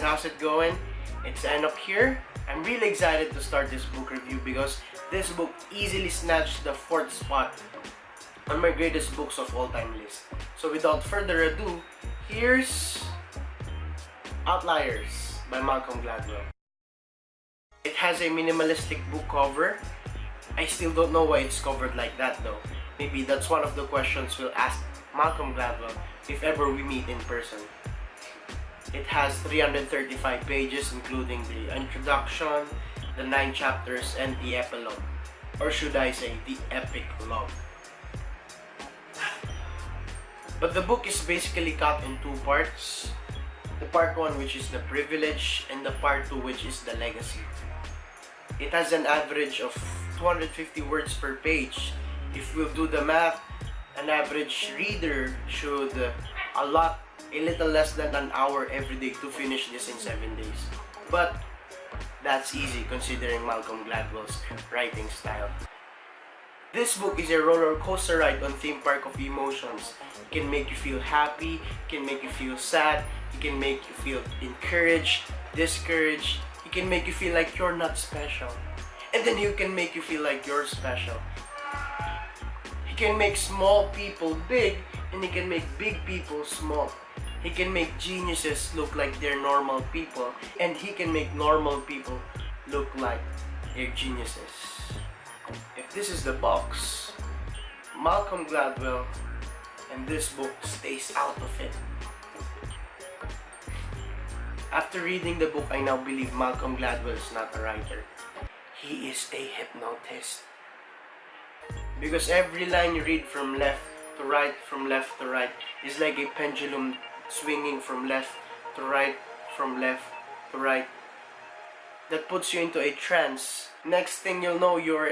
how's it going? It's Enoch here. I'm really excited to start this book review because this book easily snatched the 4th spot on my greatest books of all time list. So without further ado, here's Outliers by Malcolm Gladwell. It has a minimalistic book cover. I still don't know why it's covered like that though. Maybe that's one of the questions we'll ask Malcolm Gladwell if ever we meet in person. It has 335 pages including the introduction, the 9 chapters, and the epilogue. Or should I say, the epic log. But the book is basically cut in 2 parts. The part 1 which is the privilege and the part 2 which is the legacy. It has an average of 250 words per page. If we'll do the math, an average reader should allot a little less than an hour every day to finish this in 7 days. But that's easy considering Malcolm Gladwell's writing style. This book is a roller coaster ride on theme park of emotions. It can make you feel happy, it can make you feel sad, it can make you feel encouraged, discouraged, it can make you feel like you're not special. And then it can make you feel like you're special. He can make small people big, and he can make big people small. He can make geniuses look like they're normal people, and he can make normal people look like they're geniuses. If this is the box, Malcolm Gladwell and this book stays out of it. After reading the book, I now believe Malcolm Gladwell is not a writer. He is a hypnotist. Because every line you read from left to right, from left to right, is like a pendulum swinging from left to right, from left to right. That puts you into a trance. Next thing you'll know, you're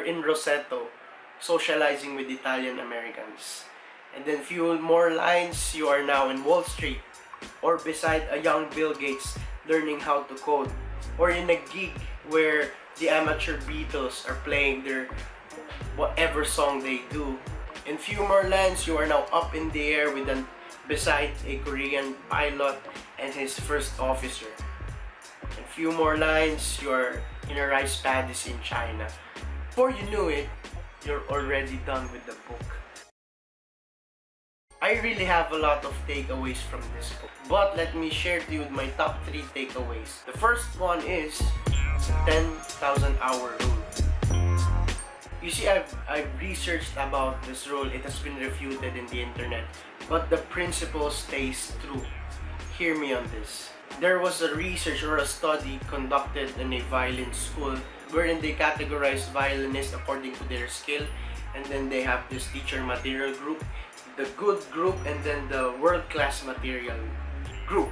in Roseto, socializing with Italian Americans. And then few more lines, you are now in Wall Street, or beside a young Bill Gates learning how to code, or in a gig where the amateur Beatles are playing their whatever song they do. In few more lines, you are now up in the air with beside a Korean pilot and his first officer. In few more lines, you are in a rice paddies in China. Before you knew it, you're already done with the book. I really have a lot of takeaways from this book, but let me share to you my top 3 takeaways. The first one is 10,000 hour rule. You see, I've researched about this rule. It has been refuted in the internet, but the principle stays true. Hear me on this. There was a research or a study conducted in a violin school wherein they categorized violinists according to their skill, and then they have this teacher material group, the good group, and then the world-class material group.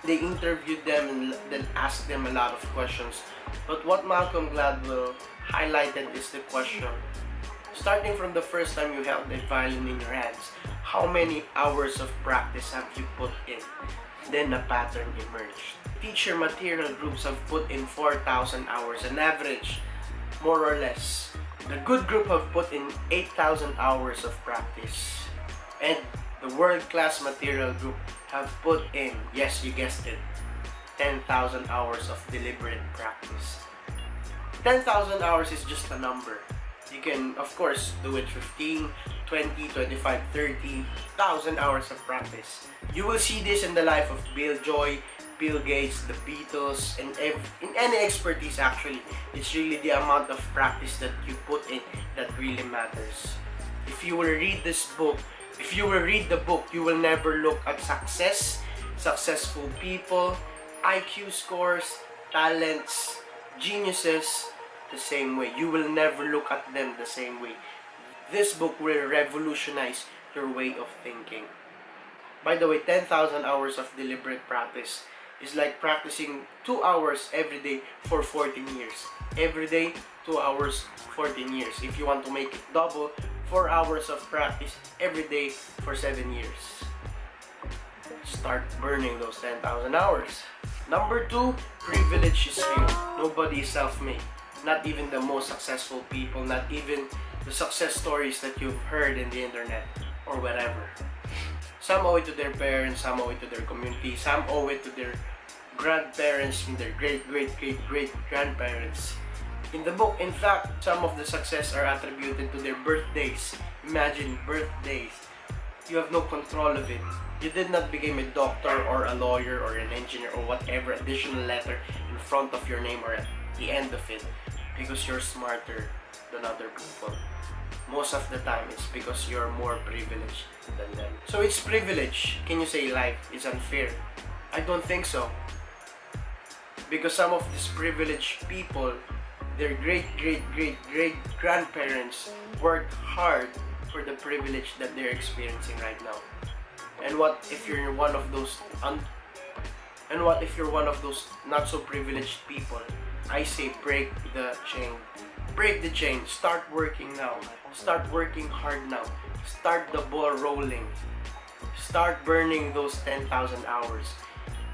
They interviewed them and then asked them a lot of questions. But what Malcolm Gladwell highlighted is the question, starting from the first time you held a violin in your hands, how many hours of practice have you put in? Then a pattern emerged. Teacher material groups have put in 4,000 hours, an average, more or less. The good group have put in 8,000 hours of practice. And the world-class material group have put in, yes, you guessed it, 10,000 hours of deliberate practice. 10,000 hours is just a number. You can, of course, do it 15, 20, 25, 30,000 hours of practice. You will see this in the life of Bill Joy, Bill Gates, the Beatles, and in any expertise actually. It's really the amount of practice that you put in that really matters. If you will read this book, if you will read the book, you will never look at success, successful people, IQ scores, talents, geniuses the same way. You will never look at them the same way. This book will revolutionize your way of thinking. By the way, 10,000 hours of deliberate practice is like practicing 2 hours every day for 14 years. Every day, 2 hours, 14 years. If you want to make it double, 4 hours of practice every day for 7 years. Start burning those 10,000 hours. Number 2, privilege is real. Nobody is self-made. Not even the most successful people, not even the success stories that you've heard in the internet or whatever. Some owe it to their parents, some owe it to their community, some owe it to their grandparents and their great-great-great-great-grandparents. In the book, in fact, some of the success are attributed to their birthdays. Imagine birthdays. You have no control of it. You did not become a doctor or a lawyer or an engineer or whatever additional letter in front of your name or at the end of it because you're smarter than other people. Most of the time, it's because you're more privileged than them. So it's privilege. Can you say life is unfair? I don't think so. Because some of these privileged people, their great-great-great-great-grandparents worked hard for the privilege that they're experiencing right now. And what if you're one of those not so privileged people? I say break the chain. Break the chain. Start working now. Start working hard now. Start the ball rolling. Start burning those 10,000 hours.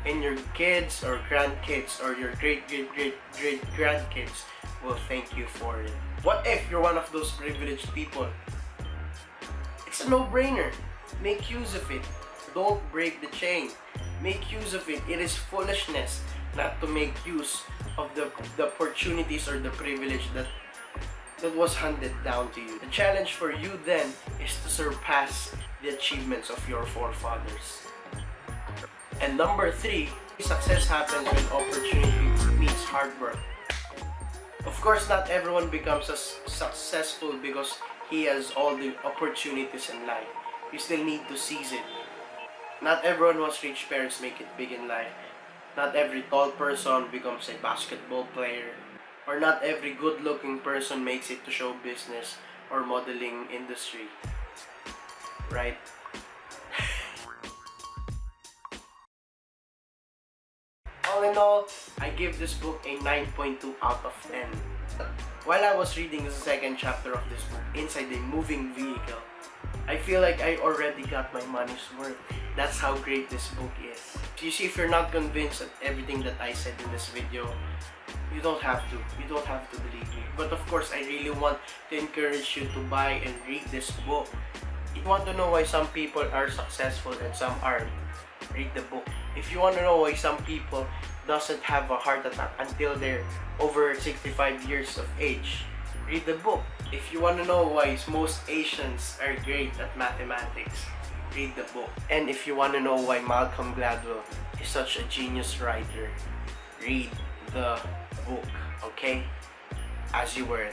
And your kids or grandkids or your great-great-great-great-grandkids will thank you for it. What if you're one of those privileged people? It's a no-brainer. Make use of it. Don't break the chain. Make use of it. It is foolishness not to make use of the opportunities or the privilege that was handed down to you. The challenge for you then is to surpass the achievements of your forefathers. And number 3, success happens when opportunity meets hard work. Of course, not everyone becomes as successful because he has all the opportunities in life. You still need to seize it. Not everyone who has rich parents make it big in life. Not every tall person becomes a basketball player. Or not every good-looking person makes it to show business or modeling industry. Right? All in all, I give this book a 9.2 out of 10. While I was reading the second chapter of this book, Inside a Moving Vehicle, I feel like I already got my money's worth. That's how great this book is. You see, if you're not convinced of everything that I said in this video, you don't have to. You don't have to believe me. But of course, I really want to encourage you to buy and read this book. If you want to know why some people are successful and some aren't, read the book. If you want to know why some people doesn't have a heart attack until they're over 65 years of age, read the book. If you want to know why most Asians are great at mathematics, read the book. And if you want to know why Malcolm Gladwell is such a genius writer, read the book, okay? As you were.